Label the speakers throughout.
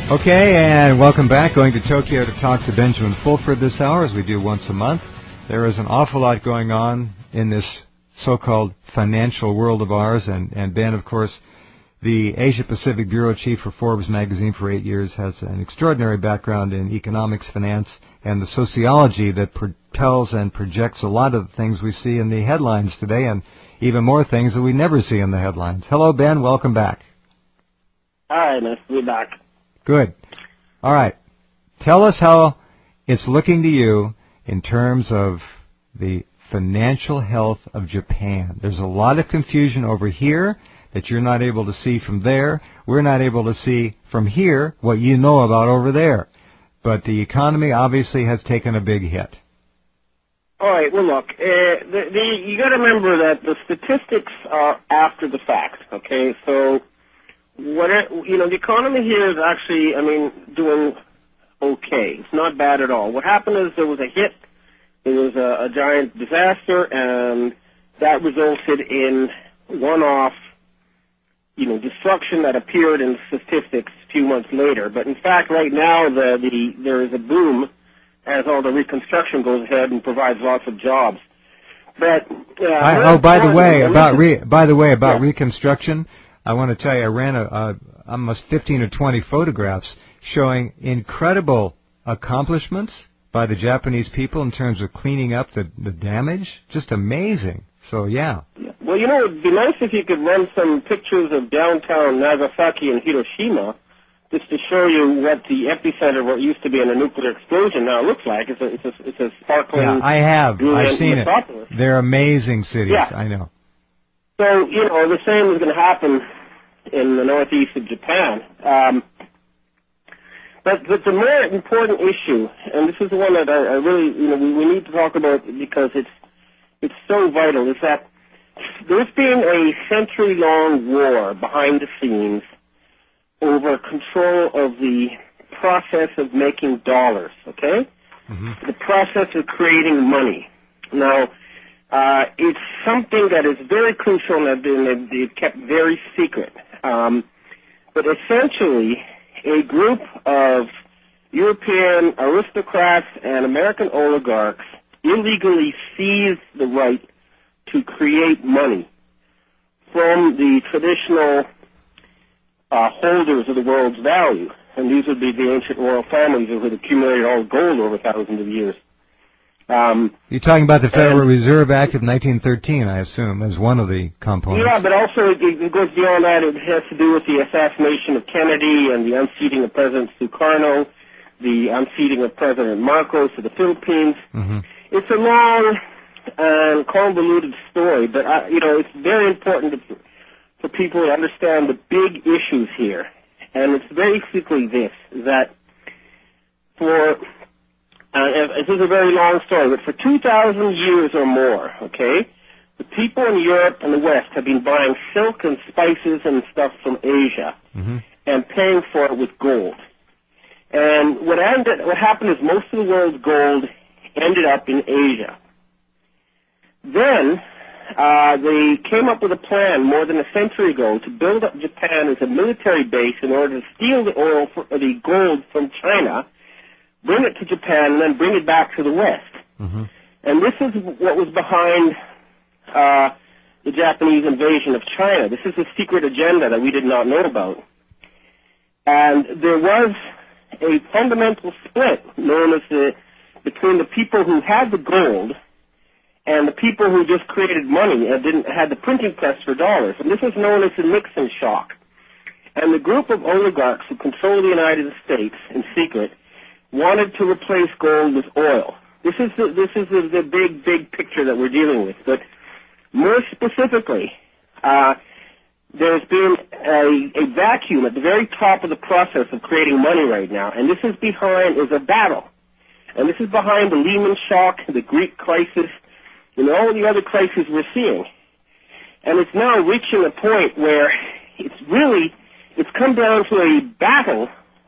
Speaker 1: Okay, and welcome back. Going to Tokyo to talk to Benjamin Fulford this hour, as we do once a month. There is an awful lot going on in this so-called financial world of ours, and Ben, of course, the Asia-Pacific Bureau Chief for Forbes magazine for 8 years, has an extraordinary background in economics, finance, and the sociology that propels and projects a lot of the things we see in the headlines today, and even more things that we never see in the headlines. Hello, Ben. Welcome back.
Speaker 2: Hi, nice to be back.
Speaker 1: Good. All right. Tell us how it's looking to you in terms of the financial health of Japan. There's a lot of confusion over here that you're not able to see from there. We're not able to see from here what you know about over there. But the economy obviously has taken a big hit.
Speaker 2: All right, well, look, you got to remember that the statistics are after the fact, okay? So, the economy here is actually, doing okay. It's not bad at all. What happened is there was a hit, there was a giant disaster, and that resulted in one-off, destruction that appeared in statistics a few months later. But in fact, right now, there is a boom as all the reconstruction goes ahead and provides lots of jobs. But
Speaker 1: by the way, about reconstruction, I want to tell you, I ran almost 15 or 20 photographs showing incredible accomplishments by the Japanese people in terms of cleaning up the damage. Just amazing. So, yeah.
Speaker 2: Well, it'd be nice if you could run some pictures of downtown Nagasaki and Hiroshima just to show you what the epicenter, what used to be in a nuclear explosion, now looks like. It's a sparkling...
Speaker 1: Yeah, I have. I've seen
Speaker 2: metropolis.
Speaker 1: It. They're amazing cities.
Speaker 2: Yeah.
Speaker 1: I know.
Speaker 2: So, the same is going to happen in the northeast of Japan. But the more important issue, and this is the one that I really, we need to talk about because it's so vital, is that there's been a century-long war behind the scenes over control of the process of making dollars, okay? Mm-hmm. The process of creating money. Now, it's something that is very crucial and they've kept very secret. But essentially, a group of European aristocrats and American oligarchs illegally seized the right to create money from the traditional holders of the world's value. And these would be the ancient royal families who had accumulated all gold over thousands of years.
Speaker 1: You're talking about the Federal Reserve Act of 1913, I assume, as one of the components.
Speaker 2: Yeah, but also it goes beyond that. It has to do with the assassination of Kennedy and the unseating of President Sukarno, the unseating of President Marcos of the Philippines. Mm-hmm. It's a long and convoluted story, but it's very important for people to understand the big issues here. And it's basically this, that this is a very long story, but for 2,000 years or more, okay, the people in Europe and the West have been buying silk and spices and stuff from Asia mm-hmm. and paying for it with gold. And what happened is most of the world's gold ended up in Asia. Then they came up with a plan more than a century ago to build up Japan as a military base in order to steal the gold from China, bring it to Japan, and then bring it back to the West. Mm-hmm. And this is what was behind the Japanese invasion of China. This is a secret agenda that we did not know about. And there was a fundamental split known as between the people who had the gold and the people who just created money and had the printing press for dollars. And this is known as the Nixon shock. And the group of oligarchs who control the United States in secret wanted to replace gold with oil. This is the big picture that we're dealing with. But more specifically, there's been a vacuum at the very top of the process of creating money right now, and this is a battle. And this is behind the Lehman shock, the Greek crisis, and all the other crises we're seeing. And it's now reaching a point where it's come down to a battle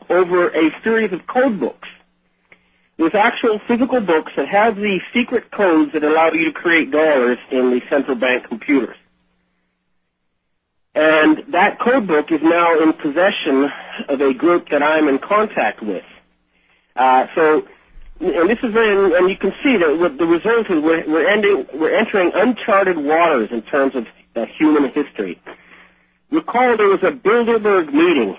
Speaker 2: over a series of code books. There's actual physical books that have the secret codes that allow you to create dollars in the central bank computers. And that code book is now in possession of a group that I'm in contact with. And this is very, and you can see that what the result is we're entering uncharted waters in terms of human history. Recall there was a Bilderberg meeting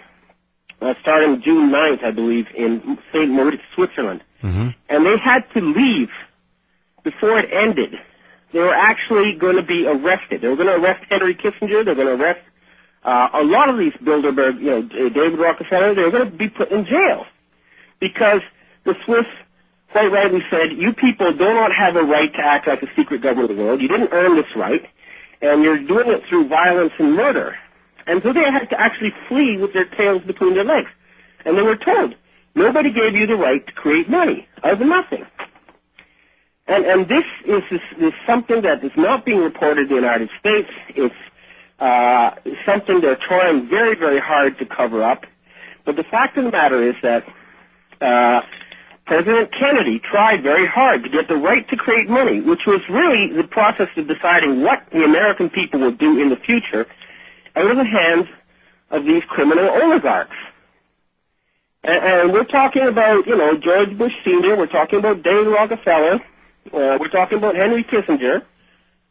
Speaker 2: starting June 9th, I believe, in St. Moritz, Switzerland. Mm-hmm. And they had to leave before it ended. They were actually going to be arrested. They were going to arrest Henry Kissinger. They were going to arrest a lot of these Bilderberg, David Rockefeller. They were going to be put in jail because the Swiss quite rightly said, you people do not have a right to act like a secret government of the world. You didn't earn this right, and you're doing it through violence and murder. And so they had to actually flee with their tails between their legs. And they were told, nobody gave you the right to create money out of nothing. And this is something that is not being reported in the United States. It's something they're trying very, very hard to cover up. But the fact of the matter is that President Kennedy tried very hard to get the right to create money, which was really the process of deciding what the American people would do in the future, out of the hands of these criminal oligarchs. And we're talking about, George Bush Sr., we're talking about David Rockefeller, we're talking about Henry Kissinger,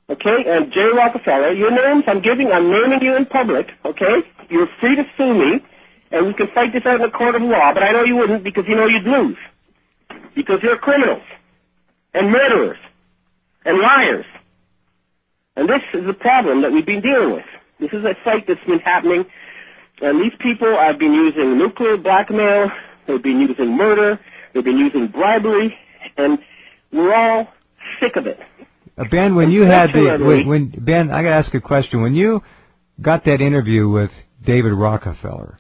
Speaker 2: okay, and J. Rockefeller. Your names, I'm naming you in public, okay? You're free to sue me, and we can fight this out in a court of law, but I know you wouldn't because you know you'd lose. Because you're criminals, and murderers, and liars. And this is the problem that we've been dealing with. This is a fight that's been happening, and these people have been using nuclear blackmail, they've been using murder, they've been using bribery, and we're all sick of it.
Speaker 1: Ben, when you had Ben, I got to ask a question. When you got that interview with David Rockefeller,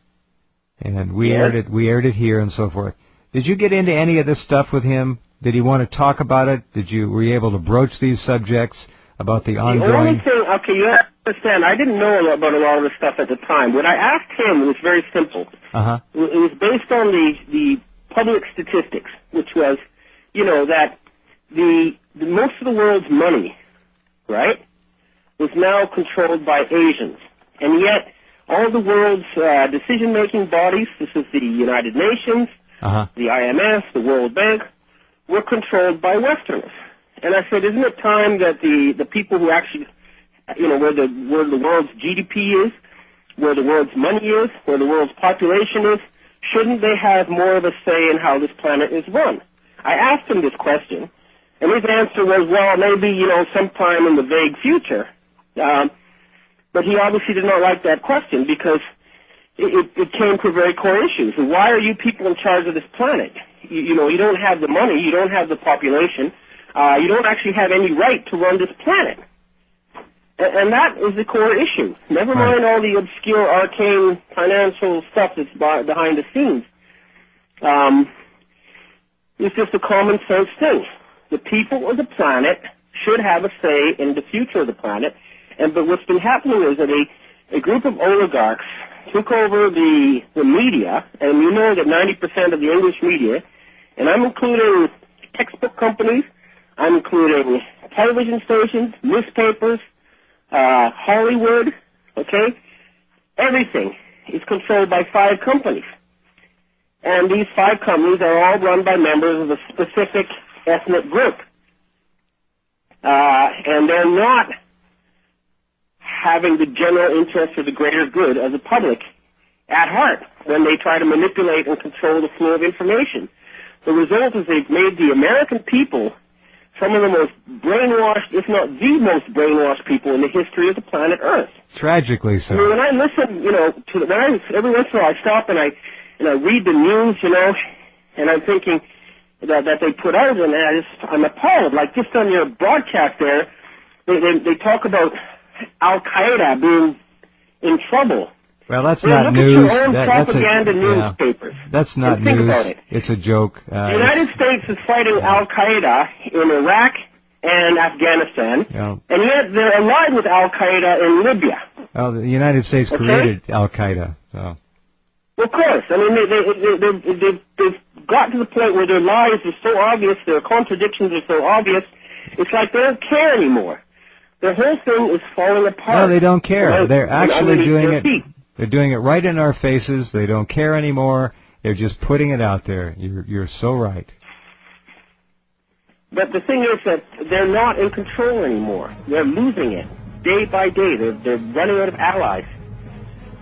Speaker 1: and we aired it here and so forth, did you get into any of this stuff with him? Did he want to talk about it? Were you able to broach these subjects about the ongoing?
Speaker 2: The only thing, okay, you have to understand, I didn't know about a lot of this stuff at the time. What I asked him was very simple. Uh-huh. It was based on the public statistics, which was, that the most of the world's money, right, was now controlled by Asians. And yet, all the world's decision-making bodies, this is the United Nations, the IMF, the World Bank, were controlled by Westerners. And I said, isn't it time that the people who actually, where the world's GDP is, where the world's money is, where the world's population is, shouldn't they have more of a say in how this planet is run? I asked him this question, and his answer was, well, maybe, sometime in the vague future. But he obviously did not like that question because it came to very core issues. Why are you people in charge of this planet? You don't have the money, you don't have the population, you don't actually have any right to run this planet. And that is the core issue. Never mind all the obscure, arcane financial stuff that's behind the scenes. It's just a common sense thing. The people of the planet should have a say in the future of the planet. But what's been happening is that a group of oligarchs took over the media, and you know that 90% of the English media, and I'm including textbook companies, I'm including television stations, newspapers, Hollywood, okay? Everything is controlled by 5 companies. And these 5 companies are all run by members of a specific ethnic group. And they're not having the general interest or the greater good of the public at heart when they try to manipulate and control the flow of information. The result is they've made the American people some of the most brainwashed, if not the most brainwashed people in the history of the planet Earth.
Speaker 1: Tragically so.
Speaker 2: I mean, when I listen, every once in a while I stop and I read the news, and I'm thinking that they put out, and I'm appalled. Like just on your broadcast there, they talk about Al-Qaeda being in trouble.
Speaker 1: Well, that's not news.
Speaker 2: Look at your own propaganda newspapers.
Speaker 1: That's not news.
Speaker 2: Think about it.
Speaker 1: It's a joke.
Speaker 2: The United States is fighting Al-Qaeda in Iraq and Afghanistan, and yet they're allied with Al-Qaeda in Libya.
Speaker 1: Well, the United States created Al-Qaeda, so.
Speaker 2: Of course. I mean, they've got to the point where their lies are so obvious, their contradictions are so obvious, it's like they don't care anymore. The whole thing is falling apart.
Speaker 1: No, they don't care. They're actually doing it.
Speaker 2: Feet.
Speaker 1: They're doing it right in our faces. They don't care anymore. They're just putting it out there. You're so right.
Speaker 2: But the thing is that they're not in control anymore. They're losing it day by day. They're running out of allies.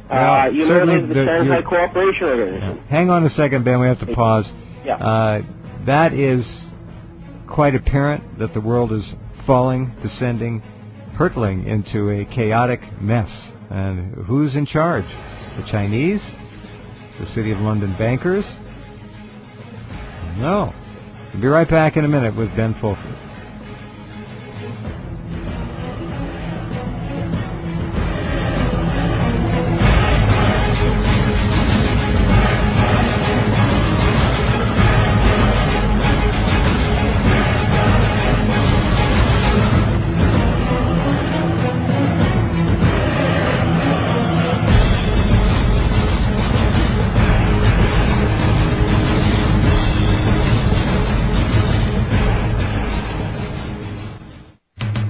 Speaker 1: Well,
Speaker 2: you know, the Shanghai Cooperation Organization.
Speaker 1: Hang on a second, Ben. We have to pause.
Speaker 2: Yeah.
Speaker 1: That is quite apparent that the world is falling, descending, hurtling into a chaotic mess. And who's in charge? The Chinese? The City of London bankers? No. We'll be right back in a minute with Ben Fulford.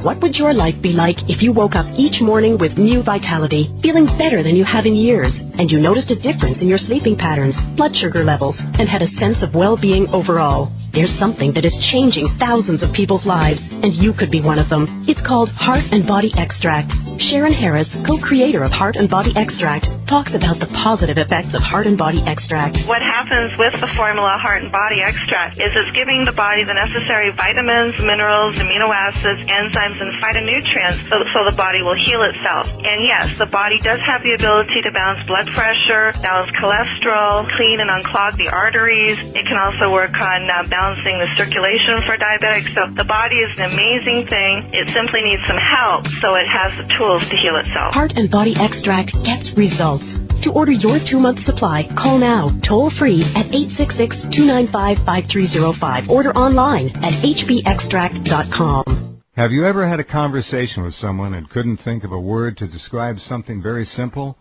Speaker 3: What would your life be like if you woke up each morning with new vitality, feeling better than you have in years, and you noticed a difference in your sleeping patterns, blood sugar levels, and had a sense of well-being overall? There's something that is changing thousands of people's lives, and you could be one of them. It's called Heart and Body Extract. Sharon Harris, co-creator of Heart and Body Extract, talks about the positive effects of Heart and Body Extract.
Speaker 4: What happens with the formula Heart and Body Extract is it's giving the body the necessary vitamins, minerals, amino acids, enzymes, and phytonutrients so the body will heal itself. And yes, the body does have the ability to balance blood pressure, balance cholesterol, clean and unclog the arteries. It can also work on balancing the circulation for diabetics. So the body is an amazing thing. It simply needs some help so it has the tools to heal itself.
Speaker 3: Heart and Body Extract gets results. To order your 2-month supply, call now, toll-free at 866-295-5305. Order online at hbextract.com.
Speaker 1: Have you ever had a conversation with someone and couldn't think of a word to describe something very simple?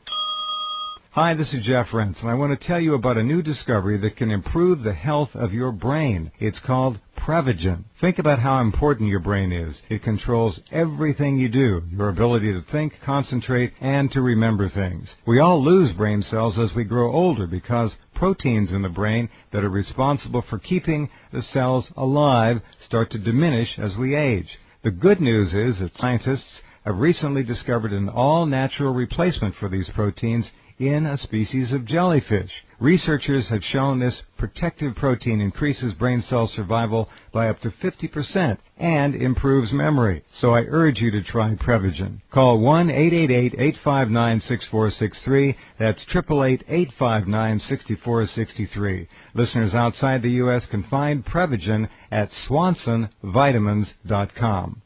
Speaker 1: Hi, this is Jeff Rense, and I want to tell you about a new discovery that can improve the health of your brain. It's called Prevagen. Think about how important your brain is. It controls everything you do, your ability to think, concentrate, and to remember things. We all lose brain cells as we grow older because proteins in the brain that are responsible for keeping the cells alive start to diminish as we age. The good news is that scientists have recently discovered an all-natural replacement for these proteins in a species of jellyfish. Researchers have shown this protective protein increases brain cell survival by up to 50% and improves memory. So I urge you to try Prevagen. Call 1-888-859-6463. That's 888-859-6463. Listeners outside the U.S. can find Prevagen at swansonvitamins.com.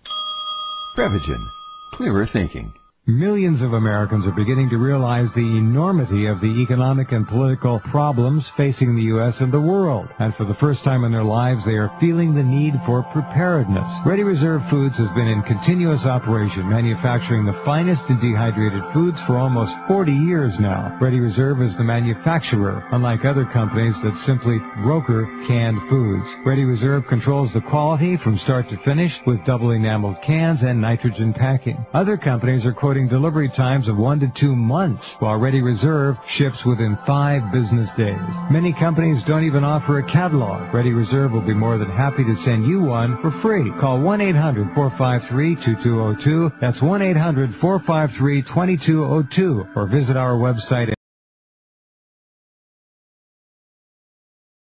Speaker 5: Prevagen. Clearer thinking.
Speaker 1: Millions of Americans are beginning to realize the enormity of the economic and political problems facing the U.S. and the world. And for the first time in their lives, they are feeling the need for preparedness. Ready Reserve Foods has been in continuous operation, manufacturing the finest and dehydrated foods for almost 40 years now. Ready Reserve is the manufacturer, unlike other companies that simply broker canned foods. Ready Reserve controls the quality from start to finish with double enameled cans and nitrogen packing. Other companies are quoting delivery times of 1 to 2 months, while Ready Reserve ships within 5 business days. Many companies don't even offer a catalog. Ready Reserve will be more than happy to send you one for free. Call 1-800-453-2202. That's 1-800-453-2202, or visit our website